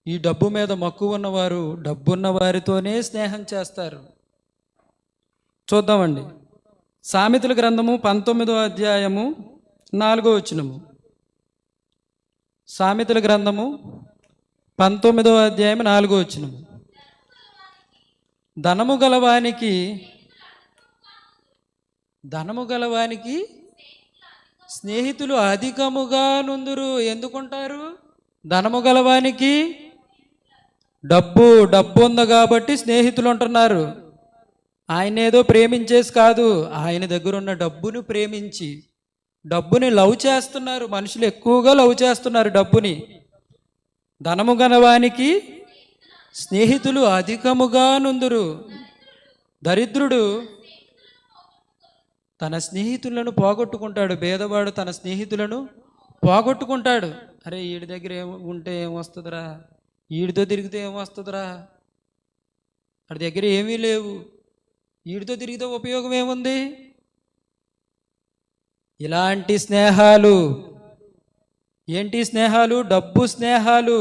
ఈ డబ్బు మీద మక్కువ ఉన్నవారు డబ్బున్న వారితోనే స్నేహం చేస్తారు. చూద్దామండి. సామెతల గ్రంథము 19వ అధ్యాయము 4వ వచనము. సామెతల గ్రంథము 19వ అధ్యాయం 4వ వచనము. ధనము గలవానికి స్నేహితులు అధికముగా నుందురు. ఎందుకుంటారు? ధనము గలవానికి డబ్బు ఉంది కాబట్టి స్నేహితులు ఉంటున్నారు. ఆయన ఏదో ప్రేమించేసి కాదు, ఆయన దగ్గర ఉన్న డబ్బును ప్రేమించి డబ్బుని లవ్ చేస్తున్నారు. మనుషులు ఎక్కువగా లవ్ చేస్తున్నారు డబ్బుని. ధనము గలవానికి స్నేహితులు అధికముగా నుందురు. దరిద్రుడు తన స్నేహితులను పోగొట్టుకుంటాడు. పేదవాడు తన స్నేహితులను పోగొట్టుకుంటాడు. అరే వీడి దగ్గర ఉంటే ఏమొస్తుందిరా, వీడితో తిరిగితే ఏమొస్తుందిరా, వాడి దగ్గర ఏమీ లేవు, వీడితో తిరిగితే ఉపయోగం ఏముంది? ఇలాంటి స్నేహాలు. ఏంటి స్నేహాలు? డబ్బు స్నేహాలు.